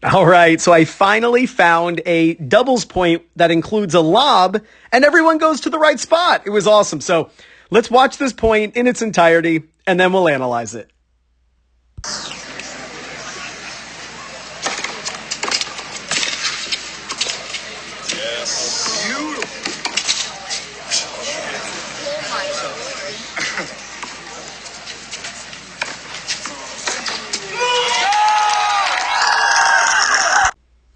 All right, so I finally found a doubles point that includes a lob, and everyone goes to the right spot. It was awesome. So let's watch this point in its entirety, and then we'll analyze it. Yes. Beautiful.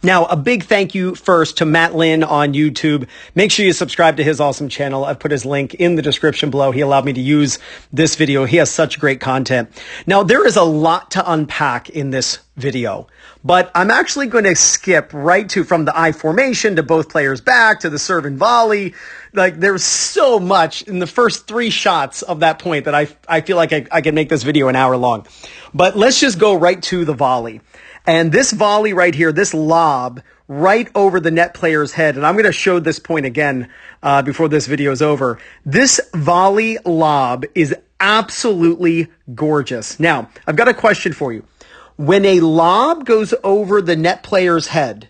Now, a big thank you first to Matt Lynn on YouTube. Make sure you subscribe to his awesome channel. I've put his link in the description below. He allowed me to use this video. He has such great content. Now, there is a lot to unpack in this video, but I'm actually going to skip right to from the I formation to both players back to the serve and volley. Like, there's so much in the first 3 shots of that point that I feel like I can make this video an hour long. But let's just go right to the volley. And this volley right here, this lob right over the net player's head, and I'm going to show this point again before this video is over. This volley lob is absolutely gorgeous. Now, I've got a question for you. When a lob goes over the net player's head,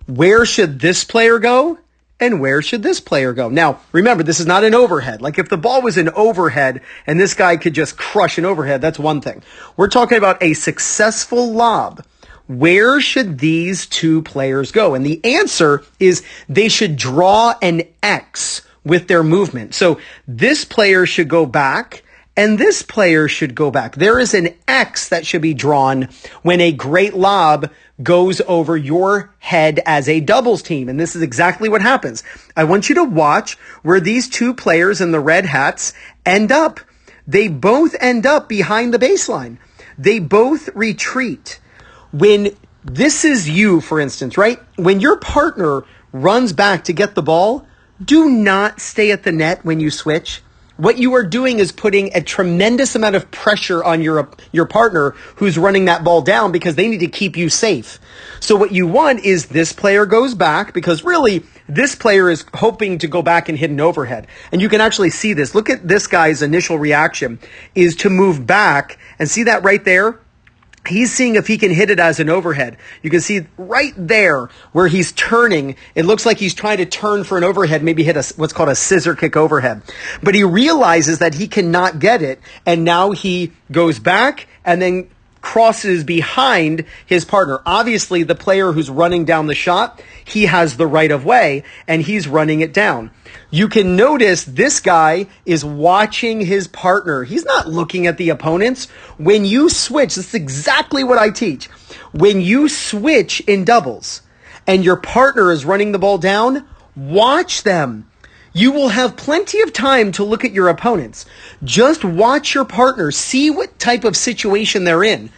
where should this player go? And where should this player go? Now, remember, this is not an overhead. Like if the ball was an overhead and this guy could just crush an overhead, that's one thing. We're talking about a successful lob. Where should these two players go? And the answer is they should draw an X with their movement. So this player should go back and this player should go back. There is an X that should be drawn when a great lob goes over your head as a doubles team. And this is exactly what happens. I want you to watch where these two players in the red hats end up. They both end up behind the baseline. They both retreat. When this is you, for instance, right? When your partner runs back to get the ball, do not stay at the net when you switch. What you are doing is putting a tremendous amount of pressure on your partner who's running that ball down because they need to keep you safe. So what you want is this player goes back because really this player is hoping to go back and hit an overhead. And you can actually see this. Look at this guy's initial reaction is to move back and see that right there? He's seeing if he can hit it as an overhead. You can see right there where he's turning. It looks like he's trying to turn for an overhead, maybe hit what's called a scissor kick overhead. But he realizes that he cannot get it. And now he goes back and then crosses behind his partner. Obviously, the player who's running down the shot, he has the right of way and he's running it down. You can notice this guy is watching his partner. He's not looking at the opponents. When you switch, this is exactly what I teach. When you switch in doubles and your partner is running the ball down, watch them. You will have plenty of time to look at your opponents. Just watch your partner. See what type of situation they're in.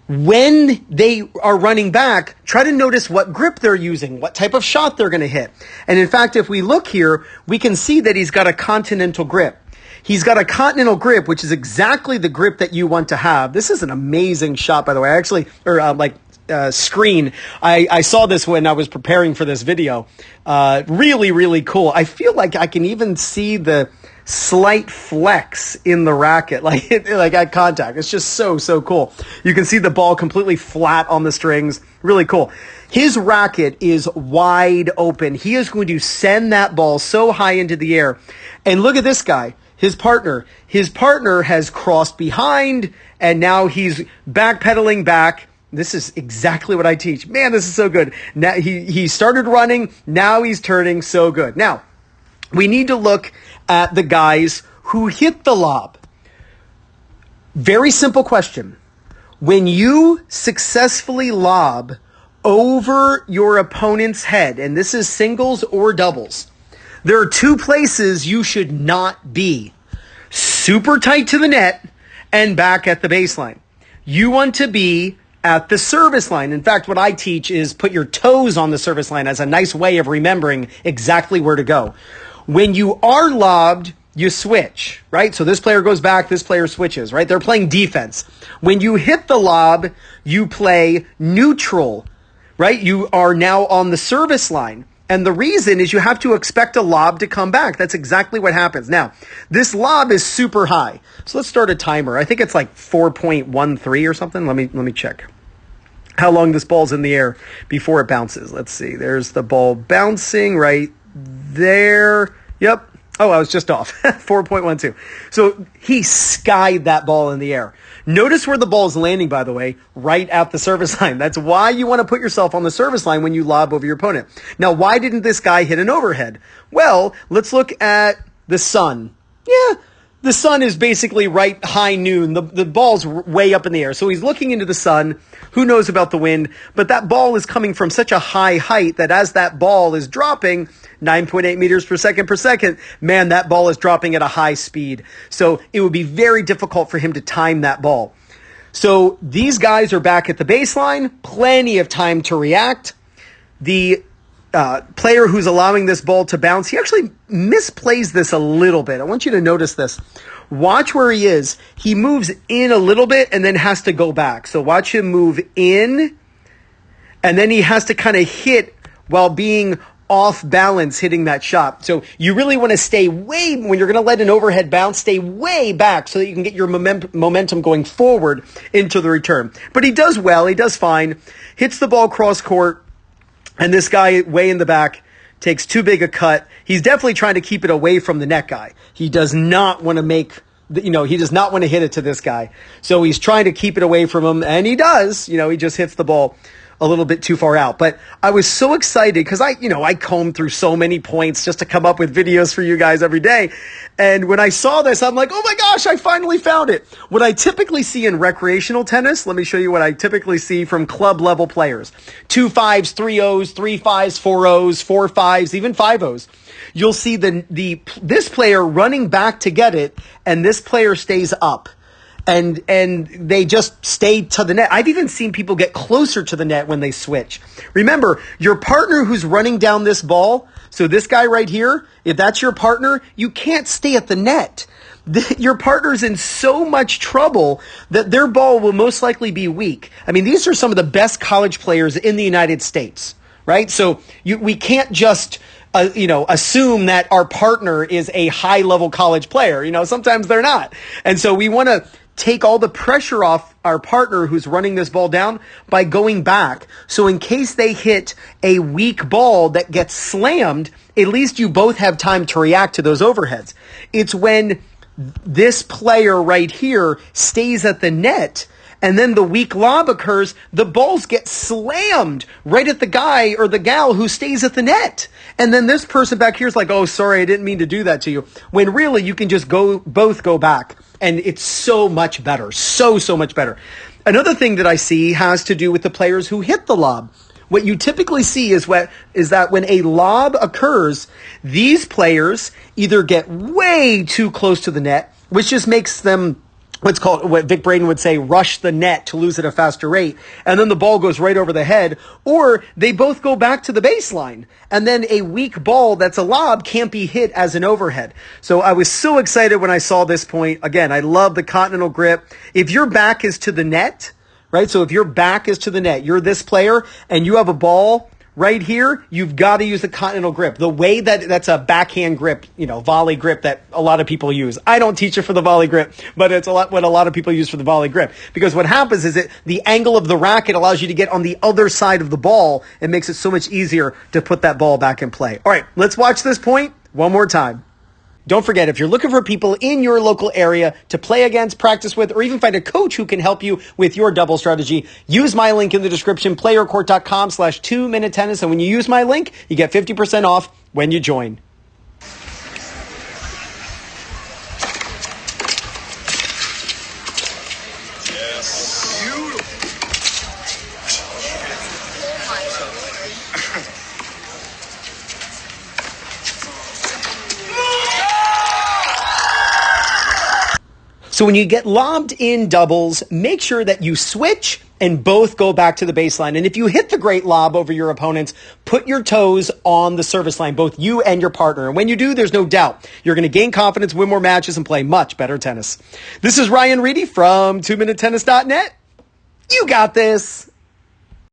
When they are running back, try to notice what grip they're using, what type of shot they're going to hit. And in fact, if we look here, we can see that he's got a continental grip. He's got a continental grip, which is exactly the grip that you want to have. This is an amazing shot, by the way. I actually, screen. I saw this when I was preparing for this video. Really, really cool. I feel like I can even see the slight flex in the racket, like at contact. It's just so cool. You can see the ball completely flat on the strings. Really cool. His racket is wide open. He is going to send that ball so high into the air. And look at this guy, his partner. His partner has crossed behind, and now he's backpedaling back. This is exactly what I teach. Man, this is so good. Now he started running. Now he's turning. So good. Now, we need to look at the guys who hit the lob. Very simple question. When you successfully lob over your opponent's head, and this is singles or doubles, there are 2 places you should not be. Super tight to the net and back at the baseline. You want to be at the service line. In fact, what I teach is put your toes on the service line as a nice way of remembering exactly where to go. When you are lobbed, you switch, right? So this player goes back, this player switches, right? They're playing defense. When you hit the lob, you play neutral, right? You are now on the service line. And the reason is you have to expect a lob to come back. That's exactly what happens. Now, this lob is super high. So let's start a timer. I think it's like 4.13 or something. Let me check. how long this ball's in the air before it bounces. Let's see. There's the ball bouncing right there. Yep. Oh, I was just off. 4.12. So he skied that ball in the air. Notice where the ball is landing, by the way, right at the service line. That's why you want to put yourself on the service line when you lob over your opponent. Now, why didn't this guy hit an overhead? Well, let's look at the sun. Yeah. The sun is basically right high noon. The ball's way up in the air. So he's looking into the sun. Who knows about the wind? But that ball is coming from such a high height that as that ball is dropping 9.8 meters per second, man, that ball is dropping at a high speed. So it would be very difficult for him to time that ball. So these guys are back at the baseline. Plenty of time to react. The player who's allowing this ball to bounce, he actually misplays this a little bit. I want you to notice this. Watch where he is. He moves in a little bit and then has to go back. So watch him move in, and then he has to kind of hit while being off balance hitting that shot. So you really want to stay when you're going to let an overhead bounce, stay way back so that you can get your momentum going forward into the return. But he does well. He does fine. Hits the ball cross court. And this guy way in the back takes too big a cut. He's definitely trying to keep it away from the net guy. He does not want to he does not want to hit it to this guy. So he's trying to keep it away from him, and he does. He just hits the ball a little bit too far out. But I was so excited because I comb through so many points just to come up with videos for you guys every day. And when I saw this, I'm like, oh my gosh, I finally found it. What I typically see in recreational tennis, let me show you what I typically see from club level players. 2 5s, 3 O's, 3 5s, 4 O's, 4 5s, even 5 O's. You'll see this player running back to get it, and this player stays up. And they just stay to the net. I've even seen people get closer to the net when they switch. Remember, your partner who's running down this ball, so this guy right here, if that's your partner, you can't stay at the net. Your partner's in so much trouble that their ball will most likely be weak. I mean, these are some of the best college players in the United States, right? So we can't just assume that our partner is a high-level college player. Sometimes they're not. And so we want to take all the pressure off our partner who's running this ball down by going back. So in case they hit a weak ball that gets slammed, at least you both have time to react to those overheads. It's when this player right here stays at the net and then the weak lob occurs, the balls get slammed right at the guy or the gal who stays at the net. And then this person back here is like, oh, sorry, I didn't mean to do that to you. When really you can just both go back. And it's so much better. So much better. Another thing that I see has to do with the players who hit the lob. What you typically see is that when a lob occurs, these players either get way too close to the net, which just makes them what Vic Braden would say, rush the net to lose at a faster rate. And then the ball goes right over the head, or they both go back to the baseline. And then a weak ball that's a lob can't be hit as an overhead. So I was so excited when I saw this point. Again, I love the continental grip. If your back is to the net, right? So if your back is to the net, you're this player and you have a ball right here, you've got to use the continental grip. The way that's a backhand grip, volley grip that a lot of people use. I don't teach it for the volley grip, but it's what a lot of people use for the volley grip. Because what happens is the angle of the racket allows you to get on the other side of the ball and makes it so much easier to put that ball back in play. All right, let's watch this point one more time. Don't forget, if you're looking for people in your local area to play against, practice with, or even find a coach who can help you with your double strategy, use my link in the description, playercourt.com/2minute tennis. And when you use my link, you get 50% off when you join. So when you get lobbed in doubles, make sure that you switch and both go back to the baseline. And if you hit the great lob over your opponents, put your toes on the service line, both you and your partner. And when you do, there's no doubt you're going to gain confidence, win more matches, and play much better tennis. This is Ryan Reedy from 2minutetennis.net. You got this.